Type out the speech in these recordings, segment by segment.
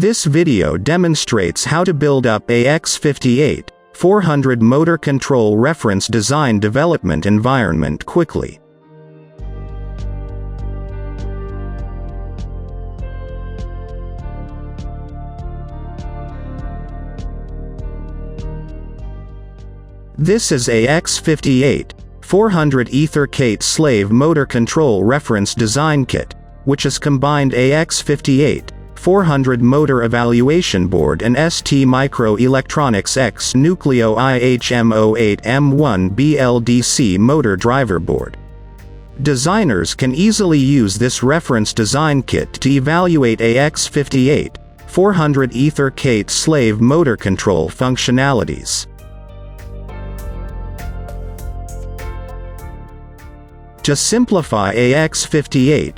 This video demonstrates how to build up AX58400 motor control reference design development environment quickly. This is AX58400 EtherCAT Slave Motor Control Reference Design Kit, which has combined AX58400 Motor Evaluation Board and STMicroelectronics X Nucleo IHM08M1 BLDC Motor Driver Board. Designers can easily use this reference design kit to evaluate AX58400 EtherCAT Slave Motor Control functionalities. To simplify AX58400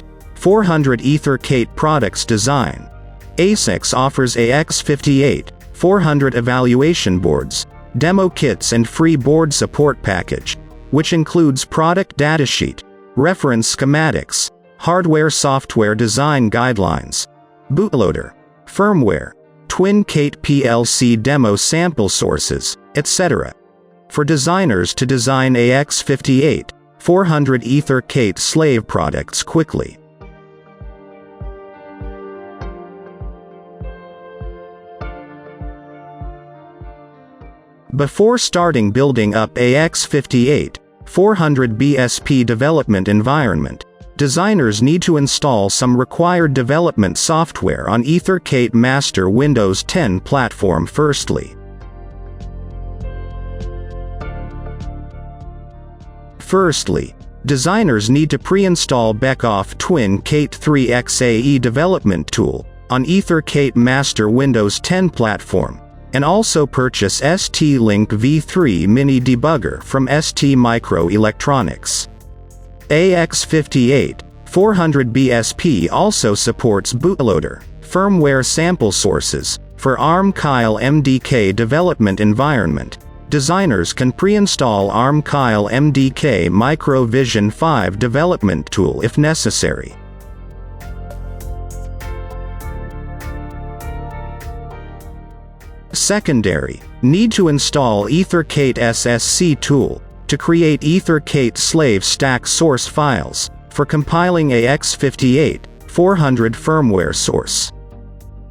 EtherCAT products design, ASIX offers AX58400 evaluation boards, demo kits and free board support package, which includes product datasheet, reference schematics, hardware-software design guidelines, bootloader, firmware, Twinkit PLC demo sample sources, etc. for designers to design AX58400 EtherCAT slave products quickly. Before starting building up AX58400 BSP development environment, designers need to install some required development software on EtherCAT Master Windows 10 platform firstly. Firstly, designers need to pre-install Beckhoff Twinkit 3xAE development tool on EtherCAT Master Windows 10 platform, and also purchase ST-Link V3 Mini Debugger from STMicroelectronics. AX58400 BSP also supports bootloader, firmware sample sources, for ARM Kyle MDK development environment. Designers can pre-install ARM Kyle MDK Microvision 5 development tool if necessary. Secondary, need to install EtherCAT SSC tool to create EtherCAT slave stack source files for compiling AX58400 firmware source.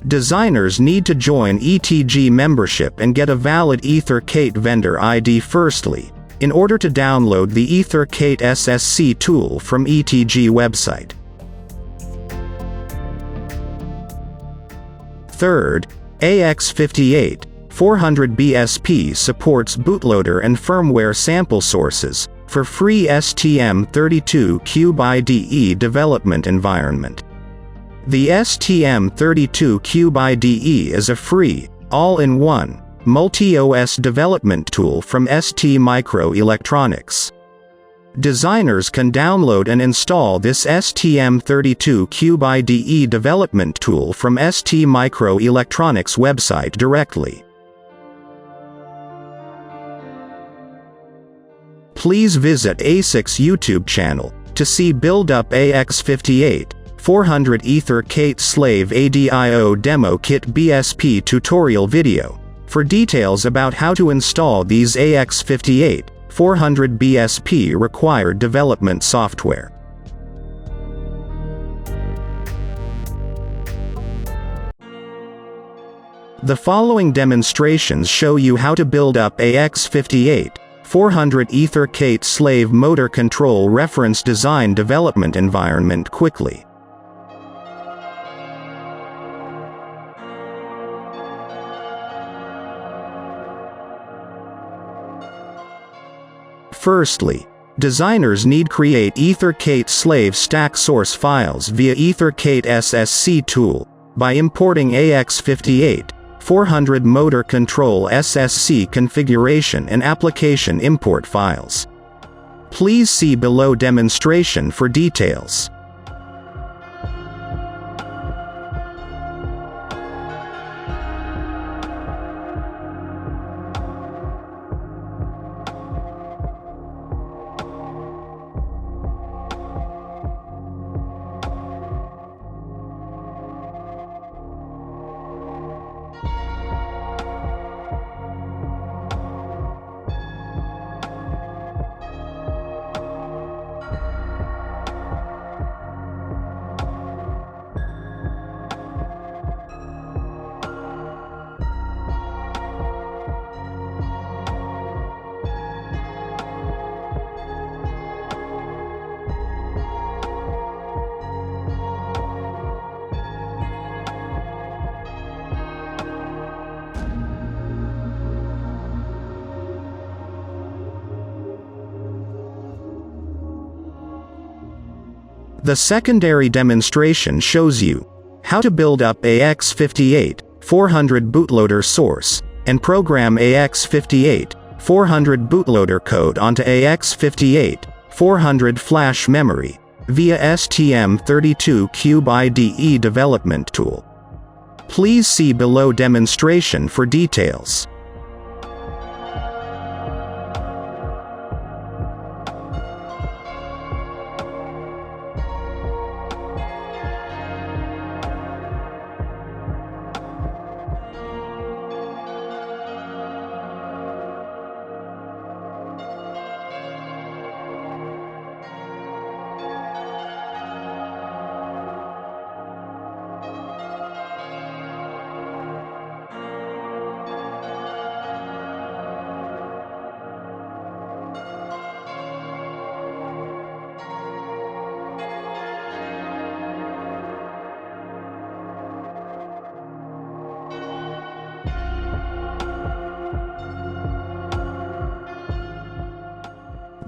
Designers need to join ETG membership and get a valid EtherCAT vendor ID firstly, in order to download the EtherCAT SSC tool from ETG website. Third, AX58400 BSP supports bootloader and firmware sample sources for free STM32Cube development environment. The STM32Cube IDE is a free, all-in-one, multi-OS development tool from STMicroelectronics. Designers can download and install this STM32Cube IDE development tool from STMicroelectronics website directly. Please visit ASIX YouTube channel to see Buildup AX58400 EtherCAT Slave ADIO Demo Kit BSP tutorial video for details about how to install these AX58400 BSP required development software. The following demonstrations show you how to build up AX58400 EtherCAT Slave Motor Control Reference Design Development Environment quickly. Firstly, designers need create EtherCAT slave stack source files via EtherCAT SSC tool by importing AX58400 motor control SSC configuration and application import files. Please see below demonstration for details. The secondary demonstration shows you how to build up AX58400 bootloader source and program AX58400 bootloader code onto AX58400 flash memory via STM32Cube IDE development tool. Please see below demonstration for details.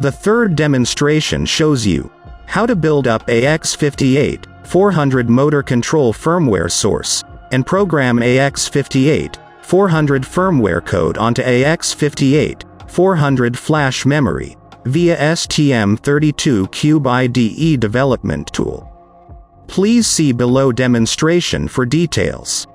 The third demonstration shows you how to build up AX58400 motor control firmware source and program AX58400 firmware code onto AX58400 flash memory via STM32Cube IDE development tool. Please see below demonstration for details.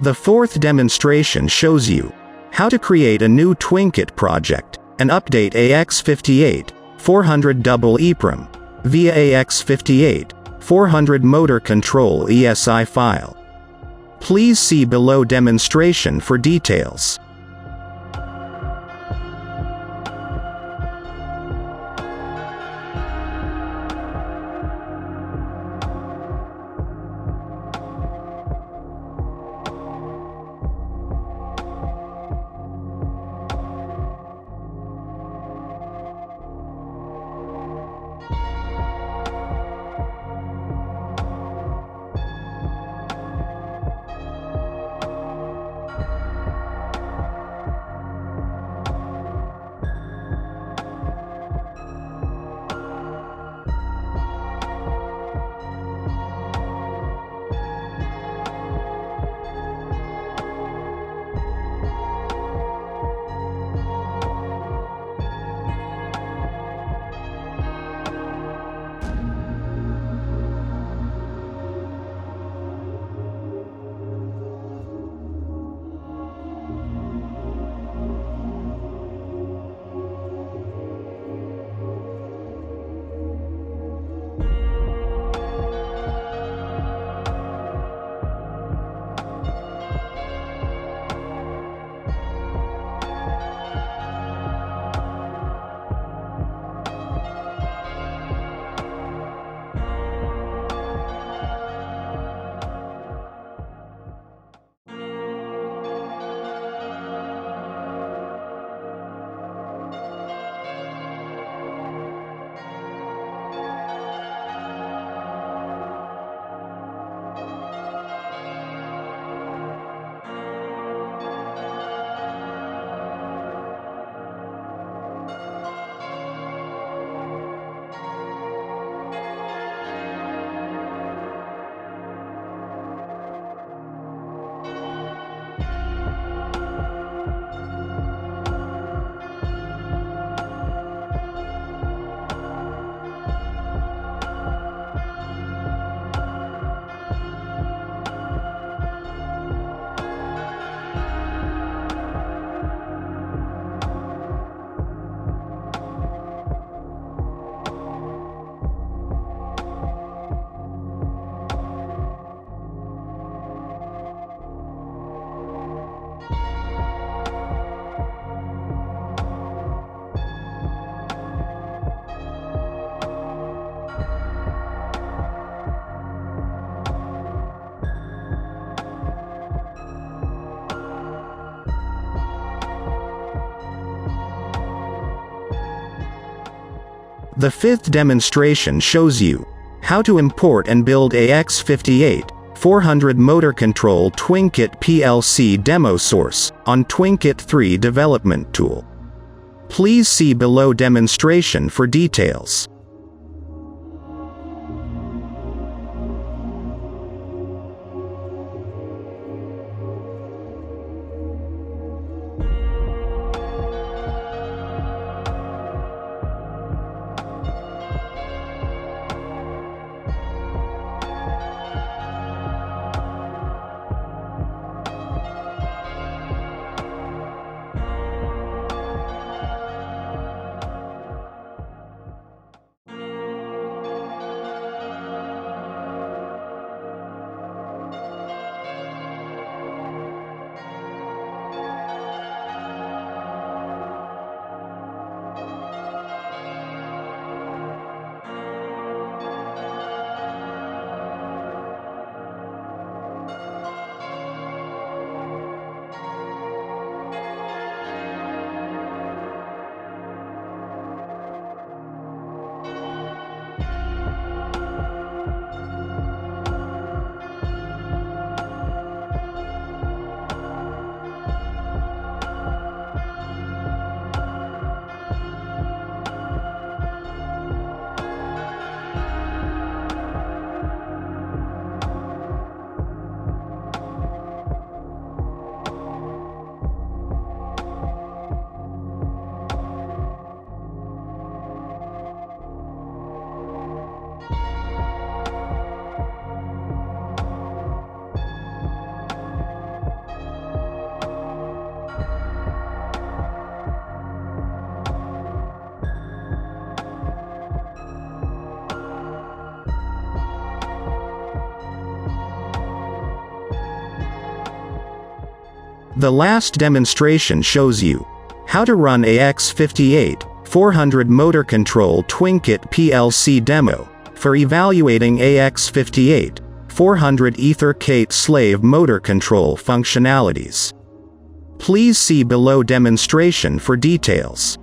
The fourth demonstration shows you how to create a new Twinkit project and update AX58400 double EEPROM via AX58400 motor control ESI file. Please see below demonstration for details. The fifth demonstration shows you how to import and build AX58400 motor control Twinkit PLC demo source on Twinkit 3 development tool. Please see below demonstration for details. The last demonstration shows you how to run AX58400 motor control Twinkit PLC demo for evaluating AX58400 EtherCAT slave motor control functionalities. Please see below demonstration for details.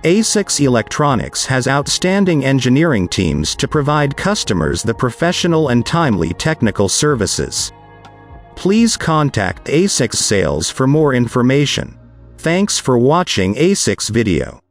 ASIX Electronics has outstanding engineering teams to provide customers the professional and timely technical services. Please contact ASIX Sales for more information. Thanks for watching ASIX video.